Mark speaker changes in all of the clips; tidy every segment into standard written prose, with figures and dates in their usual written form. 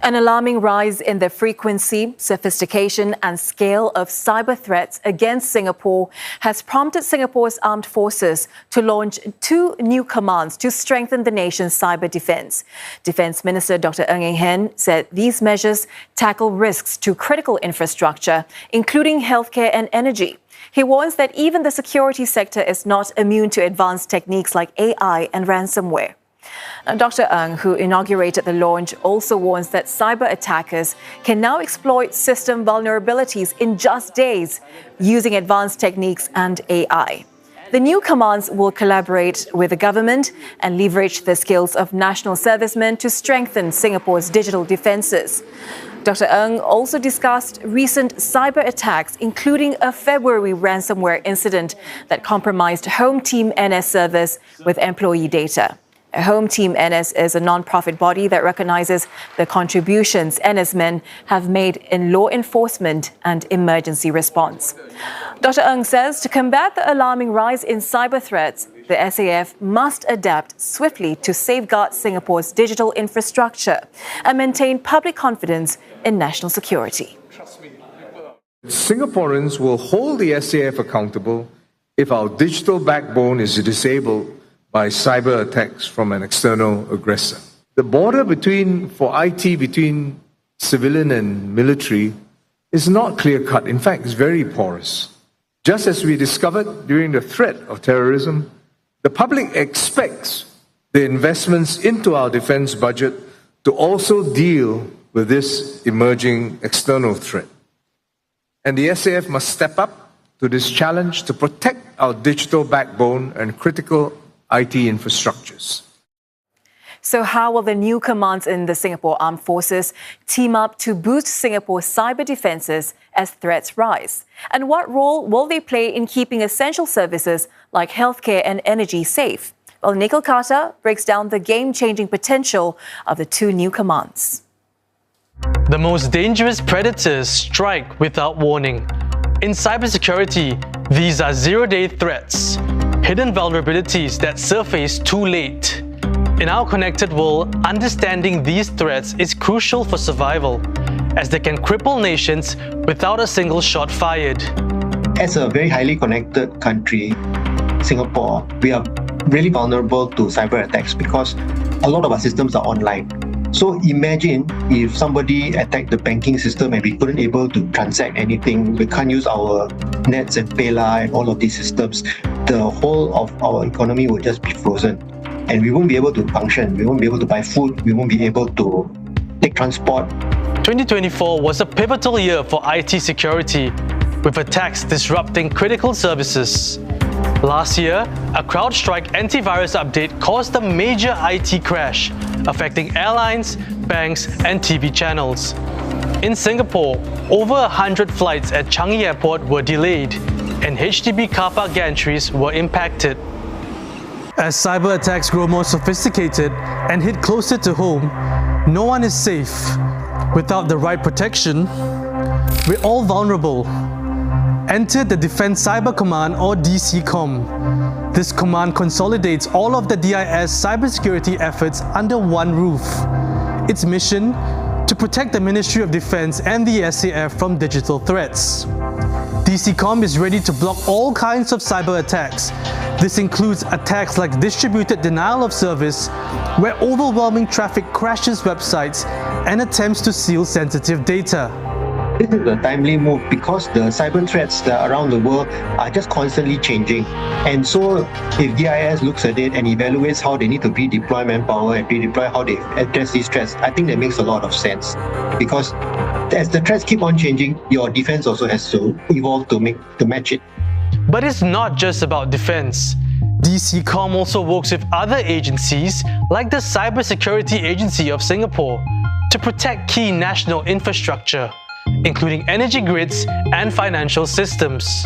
Speaker 1: An alarming rise in the frequency, sophistication and scale of cyber threats against Singapore has prompted Singapore's armed forces to launch 2 new commands to strengthen the nation's cyber defence. Defence Minister Dr. Ng Eng Hen said these measures tackle risks to critical infrastructure, including healthcare and energy. He warns that even the security sector is not immune to advanced techniques like AI and ransomware. Dr. Ng, who inaugurated the launch, also warns that cyber attackers can now exploit system vulnerabilities in just days using advanced techniques and AI. The new commands will collaborate with the government and leverage the skills of national servicemen to strengthen Singapore's digital defences. Dr. Ng also discussed recent cyber attacks, including a February ransomware incident that compromised Home Team NS servers with employee data. Home Team NS is a non-profit body that recognises the contributions NS men have made in law enforcement and emergency response. Dr. Ng says to combat the alarming rise in cyber threats, the SAF must adapt swiftly to safeguard Singapore's digital infrastructure and maintain public confidence in national security.
Speaker 2: Singaporeans will hold the SAF accountable if our digital backbone is disabled by cyber attacks from an external aggressor. The border between civilian and military is not clear-cut. In fact, it's very porous. Just as we discovered during the threat of terrorism, the public expects the investments into our defense budget to also deal with this emerging external threat. And the SAF must step up to this challenge to protect our digital backbone and critical IT infrastructures.
Speaker 1: So how will the new commands in the Singapore Armed Forces team up to boost Singapore's cyber defences as threats rise? And what role will they play in keeping essential services like healthcare and energy safe? Well, Nikhil Carter breaks down the game-changing potential of the 2 new commands.
Speaker 3: The most dangerous predators strike without warning. In cybersecurity, these are zero-day threats, hidden vulnerabilities that surface too late. In our connected world, understanding these threats is crucial for survival, as they can cripple nations without a single shot fired.
Speaker 4: As a very highly connected country, Singapore, we are really vulnerable to cyber attacks because a lot of our systems are online. So imagine if somebody attacked the banking system and we couldn't able to transact anything, we can't use our nets and PayLah and all of these systems, the whole of our economy will just be frozen. And we won't be able to function, we won't be able to buy food, we won't be able to take transport.
Speaker 3: 2024 was a pivotal year for IT security, with attacks disrupting critical services. Last year, a CrowdStrike antivirus update caused a major IT crash, affecting airlines, banks, and TV channels. In Singapore, over 100 flights at Changi Airport were delayed, and HDB car park gantries were impacted. As cyber attacks grow more sophisticated and hit closer to home, no one is safe. Without the right protection, we're all vulnerable. Enter the Defence Cyber Command, or DCCOM. This command consolidates all of the DIS cybersecurity efforts under one roof. Its mission: to protect the Ministry of Defence and the SAF from digital threats. DCCOM is ready to block all kinds of cyber attacks. This includes attacks like distributed denial of service, where overwhelming traffic crashes websites, and attempts to steal sensitive data.
Speaker 4: This is a timely move because the cyber threats that are around the world are just constantly changing. And so if DIS looks at it and evaluates how they need to redeploy manpower and redeploy how they address these threats, I think that makes a lot of sense. Because as the threats keep on changing, your defense also has to evolve to match it.
Speaker 3: But it's not just about defense. DCCOM also works with other agencies like the Cybersecurity Agency of Singapore to protect key national infrastructure, including energy grids and financial systems.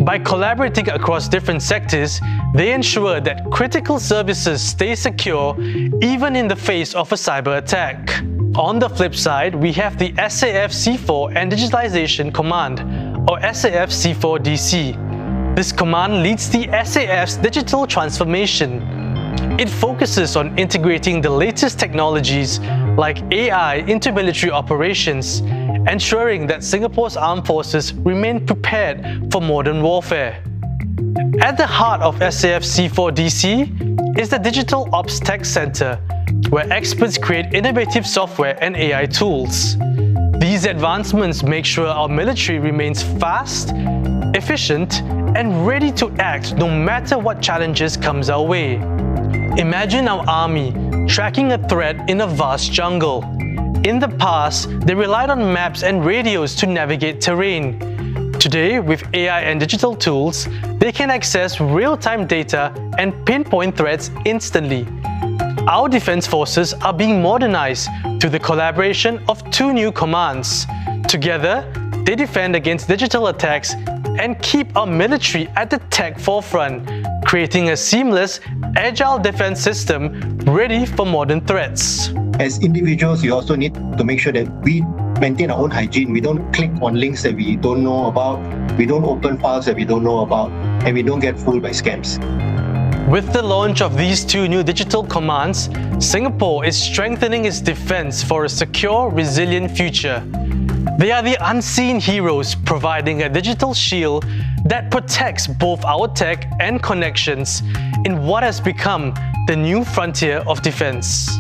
Speaker 3: By collaborating across different sectors, they ensure that critical services stay secure even in the face of a cyber attack. On the flip side, we have the SAF C4 and Digitalization Command, or SAF C4DC. This command leads the SAF's digital transformation. It focuses on integrating the latest technologies like AI into military operations, ensuring that Singapore's armed forces remain prepared for modern warfare. At the heart of SAF C4DC is the Digital Ops Tech Center, where experts create innovative software and AI tools. These advancements make sure our military remains fast, efficient, and ready to act no matter what challenges comes our way. Imagine our army tracking a threat in a vast jungle. In the past, they relied on maps and radios to navigate terrain. Today, with AI and digital tools, they can access real-time data and pinpoint threats instantly. Our defense forces are being modernized through the collaboration of two new commands. Together, they defend against digital attacks and keep our military at the tech forefront, creating a seamless, agile defense system ready for modern threats.
Speaker 4: As individuals, you also need to make sure that we maintain our own hygiene. We don't click on links that we don't know about, we don't open files that we don't know about, and we don't get fooled by scams.
Speaker 3: With the launch of these two new digital commands, Singapore is strengthening its defense for a secure, resilient future. They are the unseen heroes providing a digital shield that protects both our tech and connections in what has become the new frontier of defense.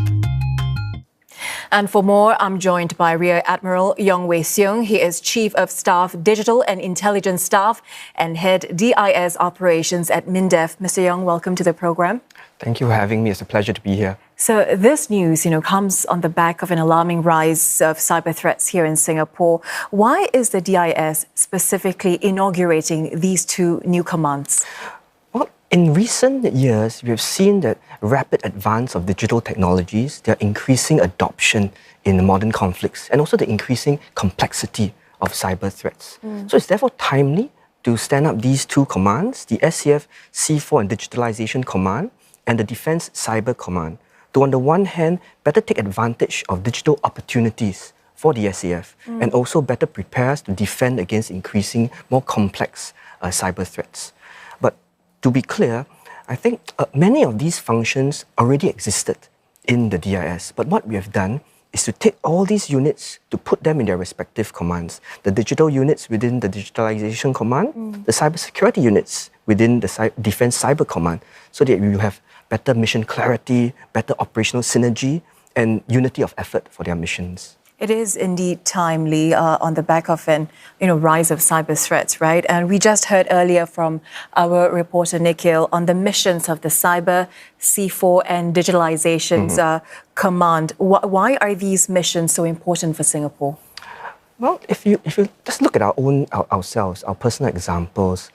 Speaker 1: And for more, I'm joined by Rear-Admiral Yong Wei Hsiung. He is Chief of Staff, Digital and Intelligence Staff and Head DIS Operations at MINDEF. Mr. Yong, welcome to the program.
Speaker 5: Thank you for having me. It's a pleasure to be here.
Speaker 1: So this news, comes on the back of an alarming rise of cyber threats here in Singapore. Why is the DIS specifically inaugurating these two new commands?
Speaker 5: Well, in recent years, we have seen that rapid advance of digital technologies, their increasing adoption in modern conflicts, and also the increasing complexity of cyber threats. So it's therefore timely to stand up these two commands, the SAF C4 and Digitalization Command, and the Defense Cyber Command, to on the one hand, better take advantage of digital opportunities for the SAF, and also better prepare us to defend against increasing, more complex cyber threats. But to be clear, I think many of these functions already existed in the DIS, but what we have done is to take all these units to put them in their respective commands. The digital units within the Digitalization Command, the cybersecurity units within the Defense Cyber Command, so that you have better mission clarity, better operational synergy, and unity of effort for their missions.
Speaker 1: It is indeed timely on the back of an rise of cyber threats, right? And we just heard earlier from our reporter Nikhil on the missions of the Cyber, C4 and Digitalization's Command. Why are these missions so important for Singapore?
Speaker 5: Well, if you just look at ourselves, our personal examples,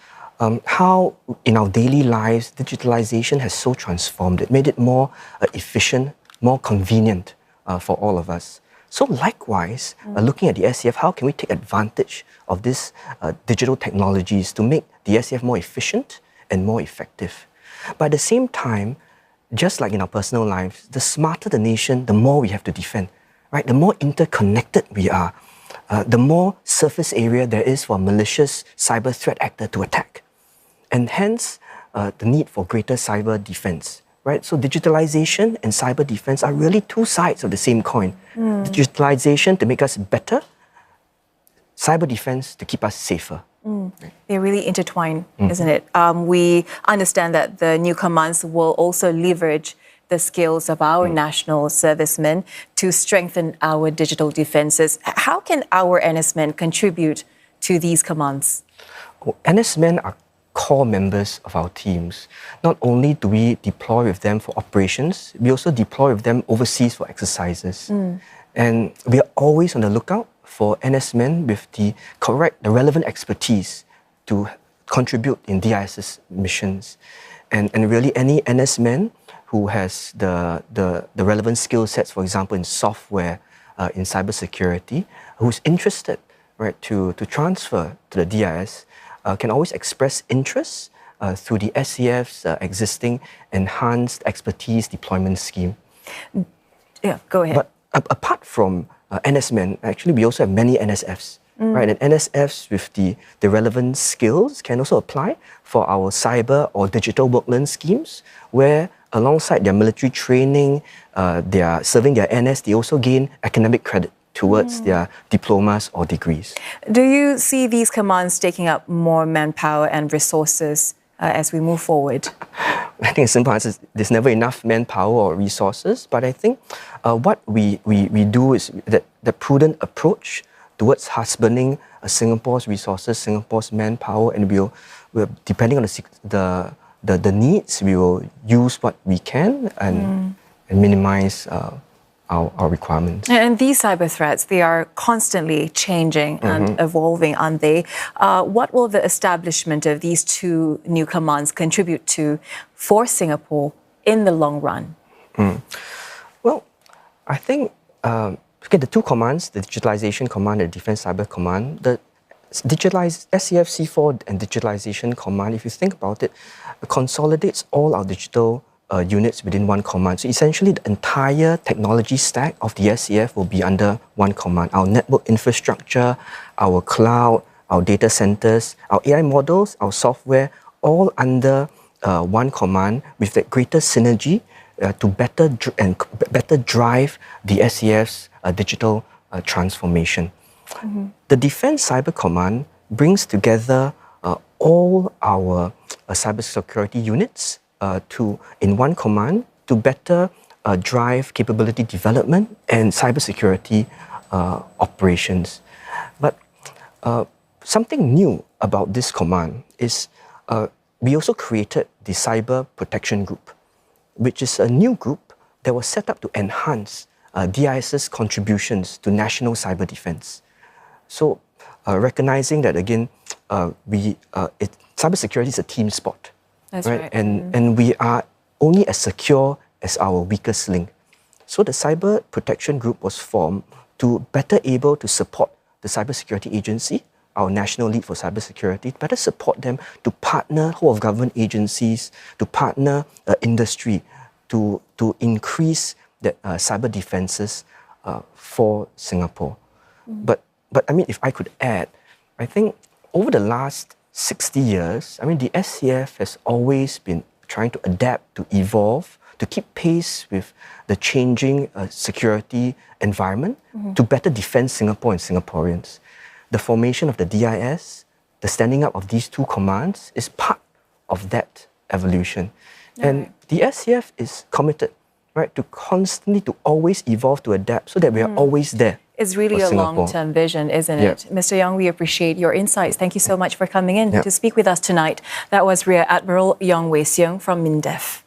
Speaker 5: how in our daily lives digitalization has so transformed it, made it more efficient, more convenient for all of us. So likewise, looking at the SAF, how can we take advantage of these digital technologies to make the SAF more efficient and more effective? But at the same time, just like in our personal lives, the smarter the nation, the more we have to defend, right? The more interconnected we are, the more surface area there is for a malicious cyber threat actor to attack. And hence, the need for greater cyber defense. Right? So digitalization and cyber defense are really two sides of the same coin. Digitalization to make us better, cyber defense to keep us safer.
Speaker 1: They're really intertwined, isn't it? We understand that the new commands will also leverage the skills of our national servicemen to strengthen our digital defenses. How can our NS men contribute to these commands?
Speaker 5: NS men are core members of our teams. Not only do we deploy with them for operations, we also deploy with them overseas for exercises. And we are always on the lookout for NS men with the relevant expertise to contribute in DIS's missions. And really any NS man who has the relevant skill sets, for example, in software, in cybersecurity, who's interested, right, to transfer to the DIS, can always express interest through the SAF's existing enhanced expertise deployment scheme.
Speaker 1: Yeah, go ahead.
Speaker 5: But apart from NS men, actually we also have many NSFs right? And NSFs with the relevant skills can also apply for our cyber or digital work learn schemes, where alongside their military training, they are serving their NS, they also gain academic credit towards their diplomas or degrees.
Speaker 1: Do you see these commands taking up more manpower and resources as we move forward?
Speaker 5: I think a simple answer is there's never enough manpower or resources, but I think what we do is that the prudent approach towards husbanding Singapore's resources, Singapore's manpower, and we'll depending on the needs, we will use what we can and minimize our requirements.
Speaker 1: And these cyber threats, they are constantly changing and evolving, aren't they? What will the establishment of these two new commands contribute to for Singapore in the long run?
Speaker 5: Well, I think the two commands, the Digitalization Command and the Defense Cyber Command, the SAF C4 and Digitalization Command, if you think about it, consolidates all our digital units within one command. So essentially, the entire technology stack of the SAF will be under one command. Our network infrastructure, our cloud, our data centers, our AI models, our software, all under one command with that greater synergy to better drive the SAF's digital transformation. The Defense Cyber Command brings together all our cybersecurity units in one command to better drive capability development and cybersecurity operations. But something new about this command is we also created the Cyber Protection Group, which is a new group that was set up to enhance DIS's contributions to national cyber defense. So recognizing that again, cybersecurity is a team sport.
Speaker 1: That's right.
Speaker 5: And we are only as secure as our weakest link. So the Cyber Protection Group was formed to better able to support the Cybersecurity Agency, our national lead for cybersecurity, better support them to partner whole of government agencies, to partner industry, to increase the cyber defenses for Singapore. But I mean, if I could add, I think over the last 60 years, I mean, the SAF has always been trying to adapt, to evolve, to keep pace with the changing security environment to better defend Singapore and Singaporeans. The formation of the DIS, the standing up of these two commands is part of that evolution. And the SAF is committed, right, to constantly, to always evolve, to adapt so that we are always there.
Speaker 1: It's really a long-term vision, isn't it? Mr. Yong, we appreciate your insights. Thank you so much for coming in to speak with us tonight. That was Rear-Admiral Yong Wei Hsiung from MINDEF.